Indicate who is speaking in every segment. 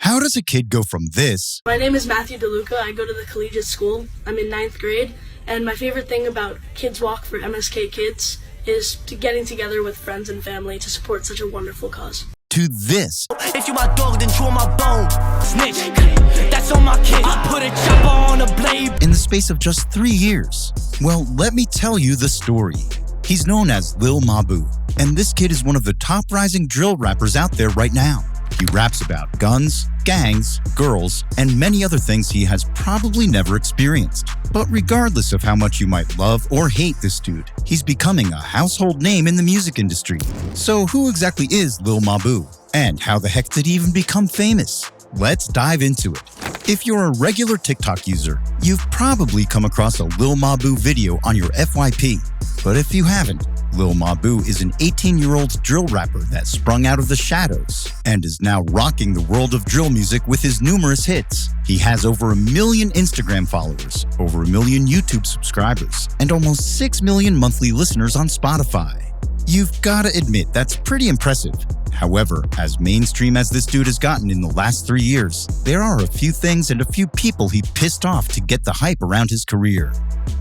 Speaker 1: How does a kid go from this?
Speaker 2: My name is Matthew DeLuca. I go to the collegiate school. I'm in 9th grade, and my favorite thing about Kids Walk for MSK Kids is getting together with friends and family to support such a wonderful cause.
Speaker 1: To this.
Speaker 3: If you my dog, then chew on my bone. Snitch, that's on my kid. Put a chopper on a blade.
Speaker 1: In the space of just 3 years. Well, let me tell you the story. He's known as Lil Mabu, and this kid is one of the top rising drill rappers out there right now. He raps about guns, gangs, girls, and many other things he has probably never experienced. But regardless of how much you might love or hate this dude, he's becoming a household name in the music industry. So who exactly is Lil Mabu? And how the heck did he even become famous? Let's dive into it. If you're a regular TikTok user, you've probably come across a Lil Mabu video on your FYP. But if you haven't, Lil Mabu is an 18-year-old drill rapper that sprung out of the shadows and is now rocking the world of drill music with his numerous hits. He has over 1 million Instagram followers, over 1 million YouTube subscribers, and almost 6 million monthly listeners on Spotify. You've gotta admit that's pretty impressive. However, as mainstream as this dude has gotten in the last 3 years, there are a few things and a few people he pissed off to get the hype around his career.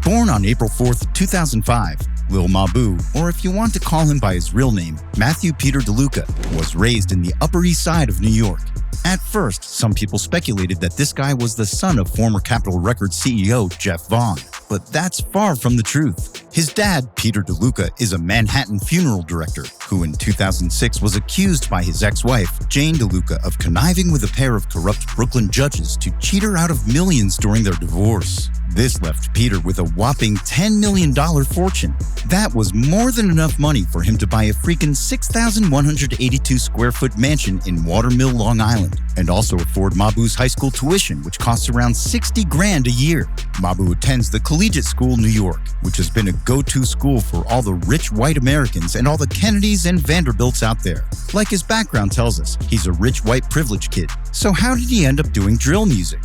Speaker 1: Born on April 4th, 2005, Lil Mabu, or if you want to call him by his real name, Matthew Peter DeLuca, was raised in the Upper East Side of New York. At first, some people speculated that this guy was the son of former Capitol Records CEO Jeff Vaughn, but that's far from the truth. His dad, Peter DeLuca, is a Manhattan funeral director who in 2006 was accused by his ex-wife, Jane DeLuca, of conniving with a pair of corrupt Brooklyn judges to cheat her out of millions during their divorce. This left Peter with a whopping $10 million fortune. That was more than enough money for him to buy a freaking 6,182 square foot mansion in Watermill, Long Island, and also afford Mabu's high school tuition, which costs around 60 grand a year. Mabu attends the Collegiate School, New York, which has been a go-to school for all the rich white Americans and all the Kennedys and Vanderbilts out there. Like his background tells us, he's a rich white privileged kid. So how did he end up doing drill music?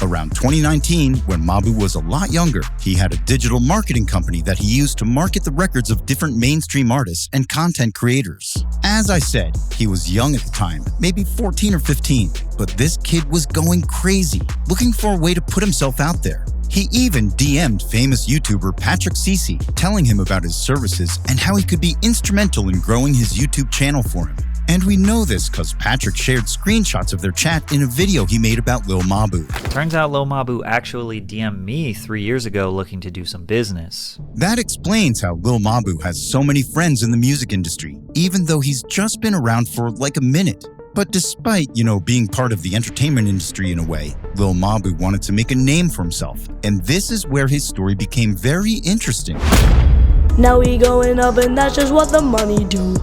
Speaker 1: Around 2019, when Mabu was a lot younger, he had a digital marketing company that he used to market the records of different mainstream artists and content creators. As I said, he was young at the time, maybe 14 or 15, but this kid was going crazy, looking for a way to put himself out there. He even DM'd famous YouTuber Patrick Cece, telling him about his services and how he could be instrumental in growing his YouTube channel for him. And we know this because Patrick shared screenshots of their chat in a video he made about Lil Mabu.
Speaker 4: Turns out Lil Mabu actually DM'd me 3 years ago looking to do some business.
Speaker 1: That explains how Lil Mabu has so many friends in the music industry, even though he's just been around for like a minute. But despite, being part of the entertainment industry in a way, Lil Mabu wanted to make a name for himself. And this is where his story became very interesting.
Speaker 2: Now we going up and that's just what the money do.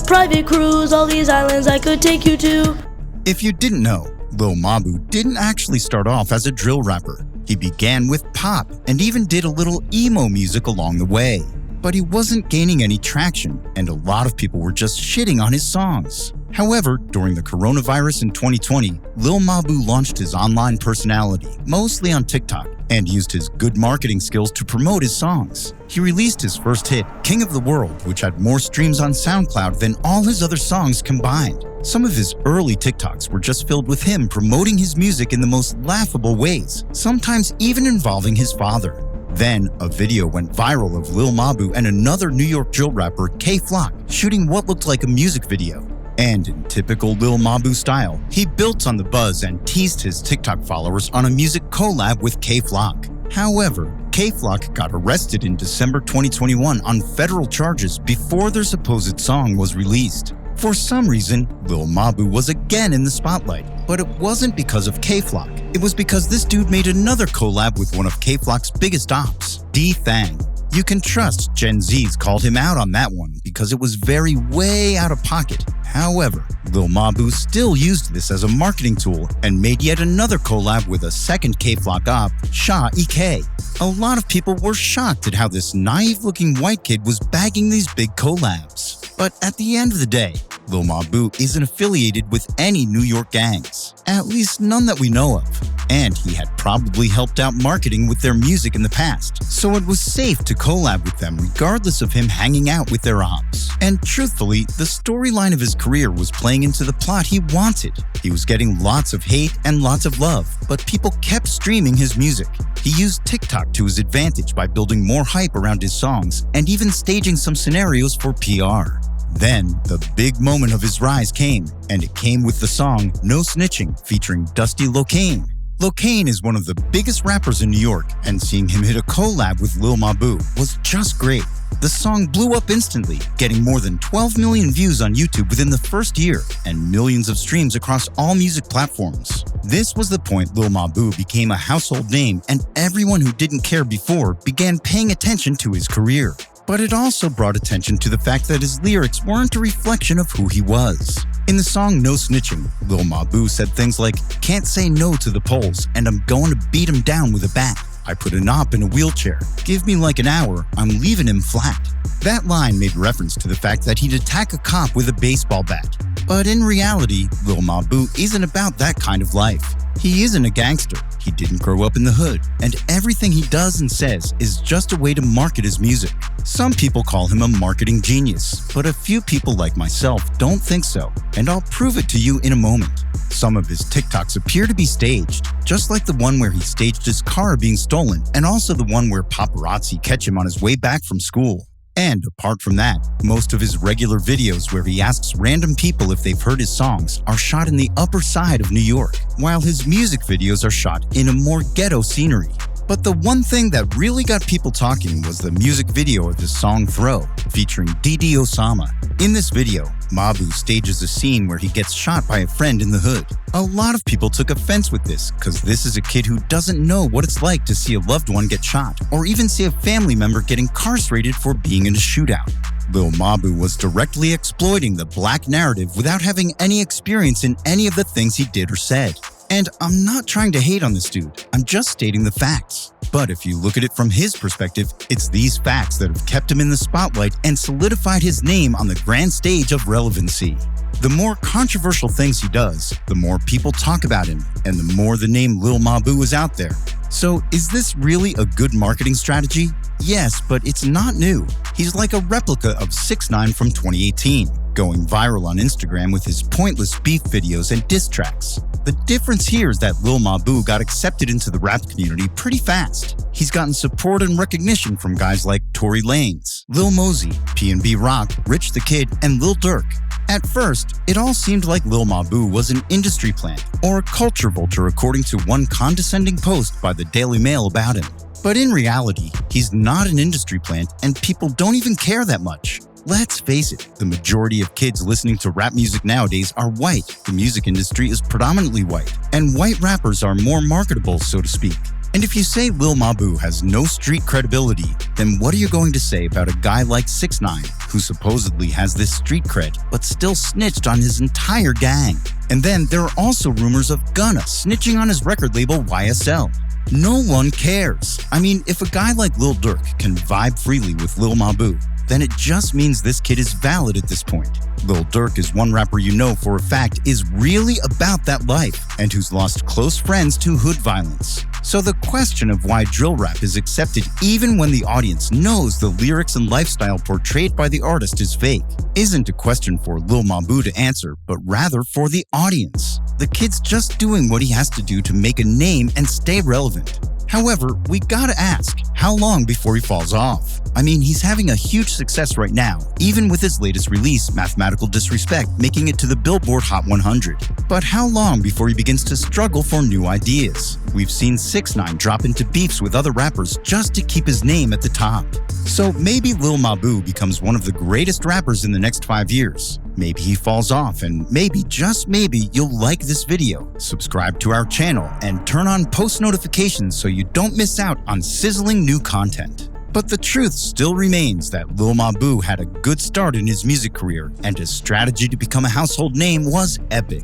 Speaker 2: Private cruise, all these islands I could take you to.
Speaker 1: If you didn't know, Lil Mabu didn't actually start off as a drill rapper. He began with pop and even did a little emo music along the way. But he wasn't gaining any traction, and a lot of people were just shitting on his songs. However, during the coronavirus in 2020, Lil Mabu launched his online personality, mostly on TikTok, and used his good marketing skills to promote his songs. He released his first hit, King of the World, which had more streams on SoundCloud than all his other songs combined. Some of his early TikToks were just filled with him promoting his music in the most laughable ways, sometimes even involving his father. Then, a video went viral of Lil Mabu and another New York drill rapper, K-Flock, shooting what looked like a music video. And in typical Lil Mabu style, he built on the buzz and teased his TikTok followers on a music collab with K-Flock. However, K-Flock got arrested in December 2021 on federal charges before their supposed song was released. For some reason, Lil Mabu was again in the spotlight, but it wasn't because of K-Flock. It was because this dude made another collab with one of K-Flock's biggest ops, D-Thang. You can trust Gen Z's called him out on that one because it was way out of pocket. However, Lil Mabu still used this as a marketing tool and made yet another collab with a second K-Flock op, Sha EK. A lot of people were shocked at how this naive-looking white kid was bagging these big collabs. But at the end of the day, Lil Mabu isn't affiliated with any New York gangs, at least none that we know of. and he had probably helped out marketing with their music in the past, so it was safe to collab with them regardless of him hanging out with their ops. And truthfully, the storyline of his career was playing into the plot he wanted. He was getting lots of hate and lots of love, but people kept streaming his music. He used TikTok to his advantage by building more hype around his songs and even staging some scenarios for PR. Then, the big moment of his rise came, and it came with the song No Snitching featuring Dusty Locane. Locane is one of the biggest rappers in New York, and seeing him hit a collab with Lil Mabu was just great. The song blew up instantly, getting more than 12 million views on YouTube within the first year and millions of streams across all music platforms. This was the point Lil Mabu became a household name, and everyone who didn't care before began paying attention to his career. But it also brought attention to the fact that his lyrics weren't a reflection of who he was. In the song No Snitching, Lil Mabu said things like, "Can't say no to the polls, and I'm going to beat him down with a bat. I put an op in a wheelchair. Give me like an hour, I'm leaving him flat." That line made reference to the fact that he'd attack a cop with a baseball bat. But in reality, Lil Mabu isn't about that kind of life. He isn't a gangster, he didn't grow up in the hood, and everything he does and says is just a way to market his music. Some people call him a marketing genius, but a few people like myself don't think so, and I'll prove it to you in a moment. Some of his TikToks appear to be staged, just like the one where he staged his car being stolen, and also the one where paparazzi catch him on his way back from school. And apart from that, most of his regular videos where he asks random people if they've heard his songs are shot in the Upper Side of New York, while his music videos are shot in a more ghetto scenery. But the one thing that really got people talking was the music video of his song Throw, featuring Didi Osama. In this video, Mabu stages a scene where he gets shot by a friend in the hood. A lot of people took offense with this, because this is a kid who doesn't know what it's like to see a loved one get shot, or even see a family member get incarcerated for being in a shootout. Lil Mabu was directly exploiting the black narrative without having any experience in any of the things he did or said. And I'm not trying to hate on this dude, I'm just stating the facts. But if you look at it from his perspective, it's these facts that have kept him in the spotlight and solidified his name on the grand stage of relevancy. The more controversial things he does, the more people talk about him, and the more the name Lil Mabu is out there. So is this really a good marketing strategy? Yes, but it's not new. He's like a replica of 6ix9ine from 2018, going viral on Instagram with his pointless beef videos and diss tracks. The difference here is that Lil Mabu got accepted into the rap community pretty fast. He's gotten support and recognition from guys like Tory Lanez, Lil Mosey, P&B Rock, Rich the Kid, and Lil Durk. At first, it all seemed like Lil Mabu was an industry plant or a culture vulture according to one condescending post by the Daily Mail about him. But in reality, he's not an industry plant and people don't even care that much. Let's face it, the majority of kids listening to rap music nowadays are white. The music industry is predominantly white, and white rappers are more marketable, so to speak. And if you say Lil Mabu has no street credibility, then what are you going to say about a guy like 6ix9ine, who supposedly has this street cred, but still snitched on his entire gang? And then there are also rumors of Gunna snitching on his record label YSL. No one cares. I mean, if a guy like Lil Durk can vibe freely with Lil Mabu, then it just means this kid is valid at this point. Lil Durk is one rapper you know for a fact is really about that life and who's lost close friends to hood violence. So the question of why drill rap is accepted even when the audience knows the lyrics and lifestyle portrayed by the artist is fake isn't a question for Lil Mabu to answer, but rather for the audience. The kid's just doing what he has to do to make a name and stay relevant. However, we gotta ask, how long before he falls off? I mean, he's having a huge success right now, even with his latest release, Mathematical Disrespect, making it to the Billboard Hot 100. But how long before he begins to struggle for new ideas? We've seen 6ix9ine drop into beefs with other rappers just to keep his name at the top. So maybe Lil Mabu becomes one of the greatest rappers in the next 5 years. Maybe he falls off, and maybe, just maybe, you'll like this video, subscribe to our channel, and turn on post notifications so you don't miss out on sizzling new content. But the truth still remains that Lil Mabu had a good start in his music career, and his strategy to become a household name was epic.